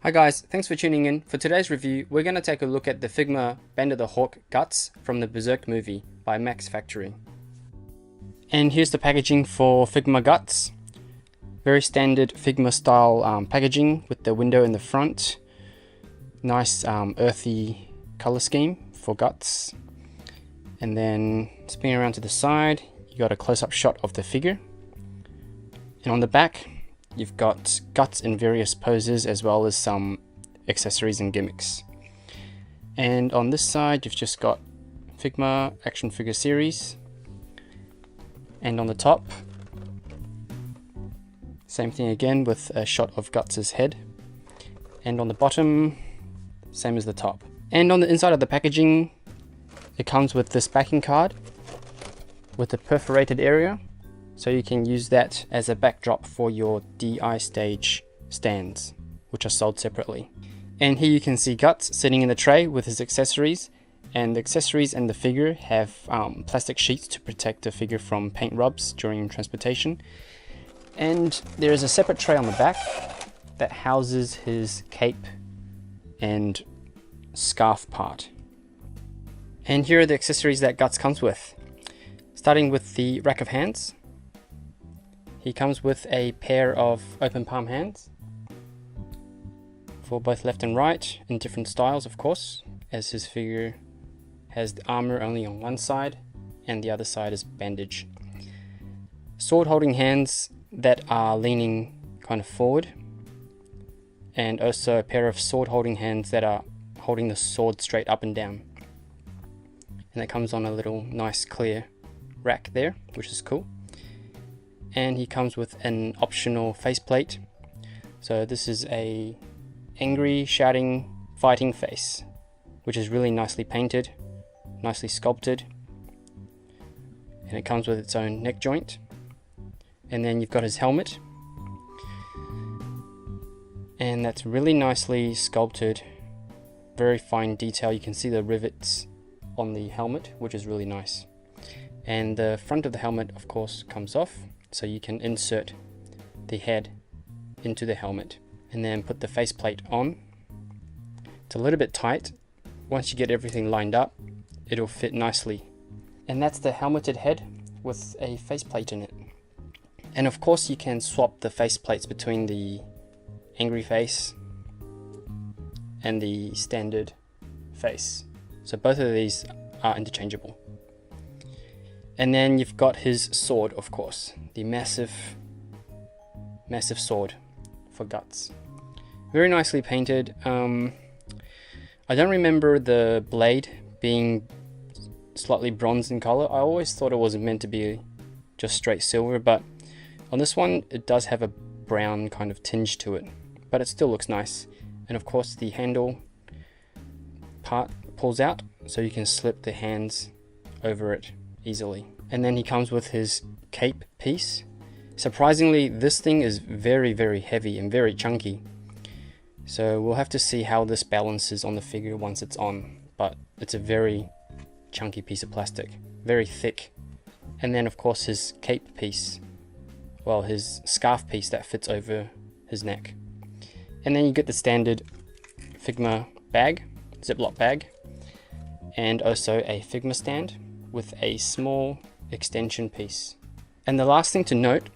Hi guys, thanks for tuning in. For today's review, we're going to take a look at the Figma Bender the Hawk Guts from the Berserk movie by Max Factory. And here's the packaging for Figma Guts. Very standard Figma style packaging with the window in the front. Nice earthy color scheme for Guts. And then spinning around to the side, you got a close-up shot of the figure. And on the back, you've got Guts in various poses as well as some accessories and gimmicks. And on this side, you've just got Figma action figure series. And on the top, same thing again with a shot of Guts' head. And on the bottom, same as the top. And on the inside of the packaging, it comes with this backing card with a perforated area. So you can use that as a backdrop for your DI stage stands, which are sold separately. And here you can see Guts sitting in the tray with his accessories. And the accessories and the figure have plastic sheets to protect the figure from paint rubs during transportation. And there is a separate tray on the back that houses his cape and scarf part. And here are the accessories that Guts comes with. Starting with the rack of hands. He comes with a pair of open palm hands for both left and right in different styles, of course, as his figure has the armor only on one side and the other side is bandage. Sword holding hands that are leaning kind of forward, and also a pair of sword holding hands that are holding the sword straight up and down. And that comes on a little nice clear rack there, which is cool. And he comes with an optional faceplate. So this is a angry, shouting, fighting face, which is really nicely painted, nicely sculpted. And it comes with its own neck joint. And then you've got his helmet. And that's really nicely sculpted, very fine detail. You can see the rivets on the helmet, which is really nice. And the front of the helmet, of course, comes off. So you can insert the head into the helmet and then put the faceplate on. It's a little bit tight. Once you get everything lined up, it'll fit nicely. And that's the helmeted head with a faceplate in it. And of course you can swap the faceplates between the angry face and the standard face. So both of these are interchangeable. And then you've got his sword, of course, the massive sword for Guts. Very nicely painted. I don't remember the blade being slightly bronze in color. I always thought it was meant to be just straight silver, but on this one it does have a brown kind of tinge to it, but it still looks nice. And of course the handle part pulls out, so you can slip the hands over it easily. And then he comes with his cape piece. Surprisingly, this thing is very, very heavy and very chunky. So we'll have to see how this balances on the figure once it's on. But it's a very chunky piece of plastic, very thick. And then of course his cape piece, well, his scarf piece that fits over his neck. And then you get the standard Figma bag, Ziploc bag, and also a Figma stand with a small extension piece. And the last thing to note,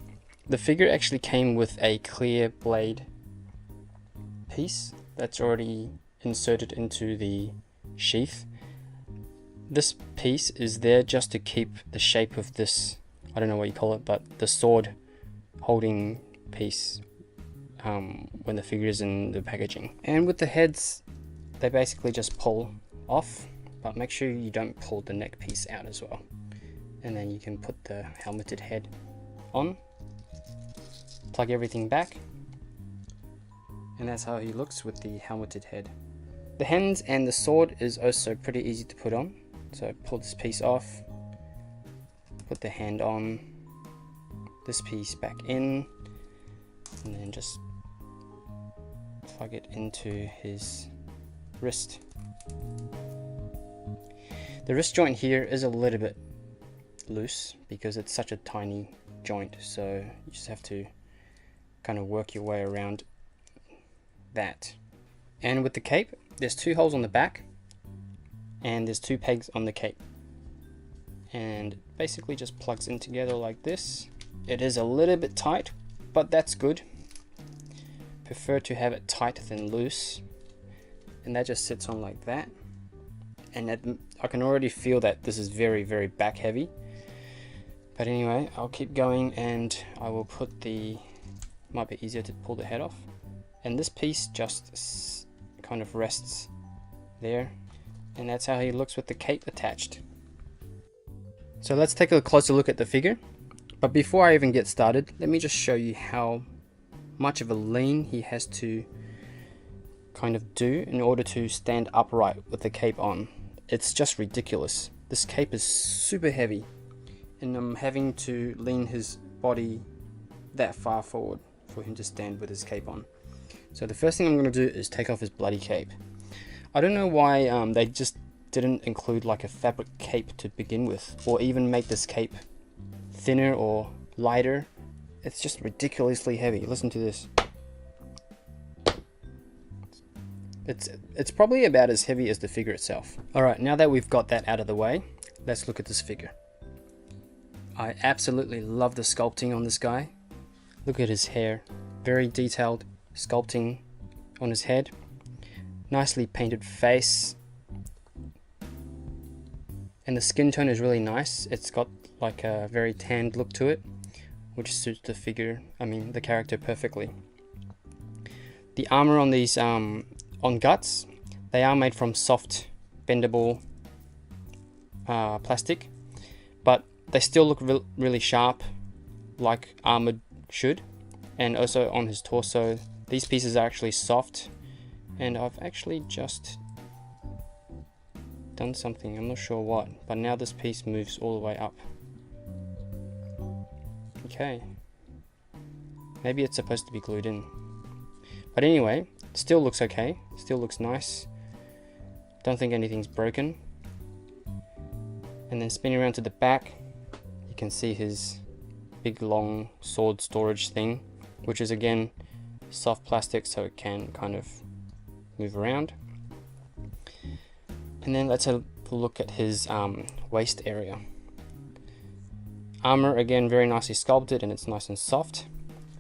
the figure actually came with a clear blade piece that's already inserted into the sheath. This piece is there just to keep the shape of this, I don't know what you call it, but the sword holding piece when the figure is in the packaging. And with the heads, they basically just pull off, but make sure you don't pull the neck piece out as well. And then you can put the helmeted head on, plug everything back, and that's how he looks with the helmeted head. The hands and the sword is also pretty easy to put on. So pull this piece off, put the hand on, this piece back in, and then just plug it into his wrist. The wrist joint here is a little bit loose because it's such a tiny joint, so you just have to kind of work your way around that. And with the cape, there's 2 holes on the back and there's 2 pegs on the cape, and basically just plugs in together like this. It is a little bit tight, but that's good. Prefer to have it tight than loose. And that just sits on like that. And I can already feel that this is very, very back heavy. But anyway, I'll keep going, and I will put might be easier to pull the head off. And this piece just kind of rests there. And that's how he looks with the cape attached. So let's take a closer look at the figure. But before I even get started, let me just show you how much of a lean he has to kind of do in order to stand upright with the cape on. It's just ridiculous. This cape is super heavy, and I'm having to lean his body that far forward for him to stand with his cape on. So the first thing I'm going to do is take off his bloody cape. I don't know why they just didn't include like a fabric cape to begin with, or even make this cape thinner or lighter. It's just ridiculously heavy. Listen to this. It's probably about as heavy as the figure itself. Alright, now that we've got that out of the way, let's look at this figure. I absolutely love the sculpting on this guy. Look at his hair. Very detailed sculpting on his head. Nicely painted face. And the skin tone is really nice. It's got like a very tanned look to it, which suits the figure, the character perfectly. The armor on these on Guts, they are made from soft bendable plastic, but they still look really sharp, like armored should. And also on his torso, these pieces are actually soft, and I've actually just done something, I'm not sure what, but now this piece moves all the way up. Okay, maybe it's supposed to be glued in, but anyway, still looks okay, still looks nice. Don't think anything's broken. And then spinning around to the back, you can see his big long sword storage thing, which is again soft plastic, so it can kind of move around. And then let's have a look at his waist area. Armor again very nicely sculpted, and it's nice and soft.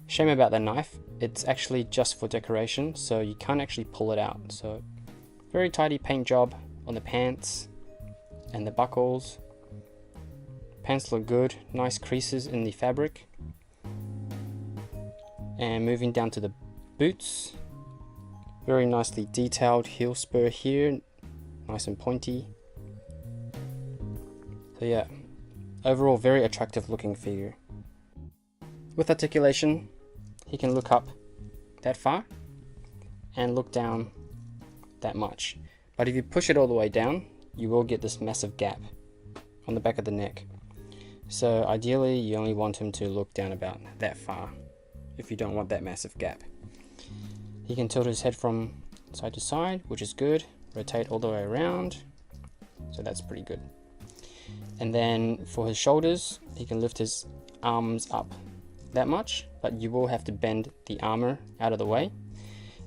Shame about the knife, it's actually just for decoration, so you can't actually pull it out. So very tidy paint job on the pants and the buckles. Pants look good, nice creases in the fabric. And moving down to the boots, very nicely detailed heel spur here, nice and pointy. So yeah, overall very attractive looking figure. With articulation, he can look up that far and look down that much. But if you push it all the way down, you will get this massive gap on the back of the neck. So ideally you only want him to look down about that far if you don't want that massive gap. He can tilt his head from side to side, which is good. Rotate all the way around, so that's pretty good. And then for his shoulders, he can lift his arms up that much, but you will have to bend the armor out of the way.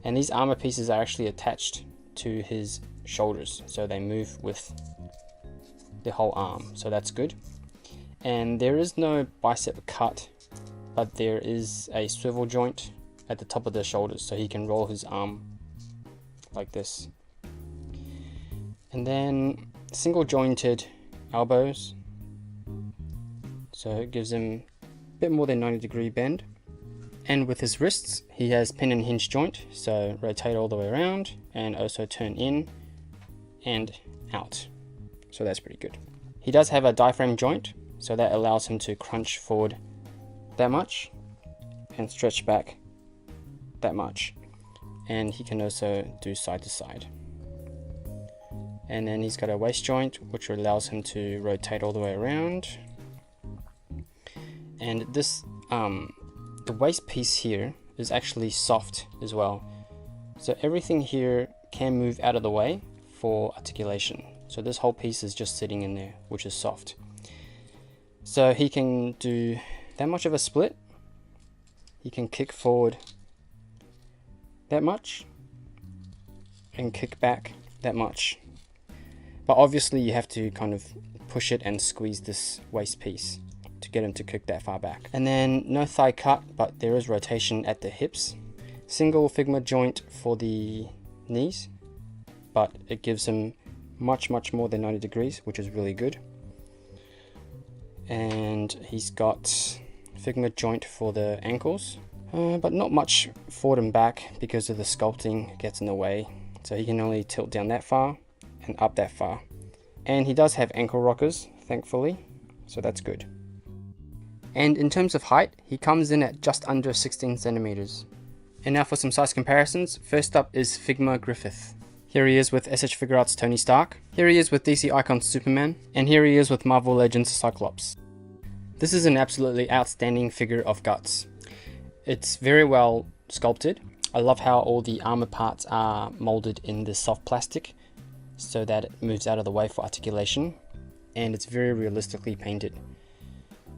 And these armor pieces are actually attached to his shoulders, so they move with the whole arm, so that's good. And there is no bicep cut, but there is a swivel joint at the top of the shoulders, so he can roll his arm like this. And then single jointed elbows, so it gives him a bit more than 90-degree bend. And with his wrists, he has pin and hinge joint, so rotate all the way around and also turn in and out, so that's pretty good. He does have a diaphragm joint, so that allows him to crunch forward that much and stretch back that much, and he can also do side to side. And then he's got a waist joint, which allows him to rotate all the way around. And this the waist piece here is actually soft as well, so everything here can move out of the way for articulation. So this whole piece is just sitting in there, which is soft. So he can do that much of a split. He can kick forward that much, and kick back that much. But obviously you have to kind of push it and squeeze this waist piece to get him to kick that far back. And then no thigh cut, but there is rotation at the hips. Single Figma joint for the knees, but it gives him much more than 90 degrees, which is really good. And he's got Figma joint for the ankles, but not much forward and back because of the sculpting gets in the way. So he can only tilt down that far and up that far. And he does have ankle rockers, thankfully, so that's good. And in terms of height, he comes in at just under 16 centimeters. And now for some size comparisons. First up is Figma Griffith. Here he is with SH Figuarts Tony Stark. Here he is with DC Icons Superman. And here he is with Marvel Legends Cyclops. This is an absolutely outstanding figure of Guts. It's very well sculpted. I love how all the armor parts are molded in this soft plastic so that it moves out of the way for articulation. And it's very realistically painted.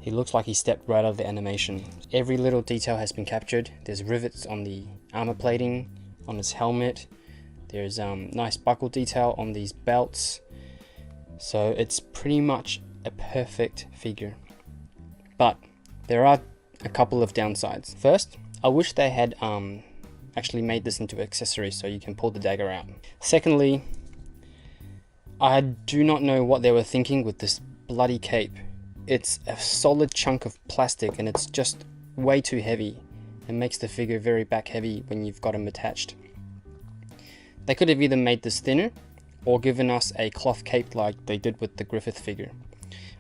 He looks like he stepped right out of the animation. Every little detail has been captured. There's rivets on the armor plating, on his helmet. There's nice buckle detail on these belts. So it's pretty much a perfect figure. But there are a couple of downsides. First, I wish they had actually made this into accessories so you can pull the dagger out. Secondly, I do not know what they were thinking with this bloody cape. It's a solid chunk of plastic and it's just way too heavy. It makes the figure very back heavy when you've got him attached. They could have either made this thinner or given us a cloth cape like they did with the Griffith figure.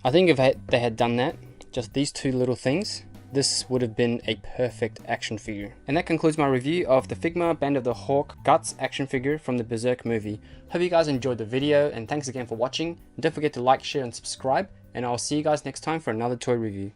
I think if they had done that, just these two little things, this would have been a perfect action figure. And that concludes my review of the Figma Band of the Hawk Guts action figure from the Berserk movie. Hope you guys enjoyed the video and thanks again for watching. And don't forget to like, share and subscribe. And I'll see you guys next time for another toy review.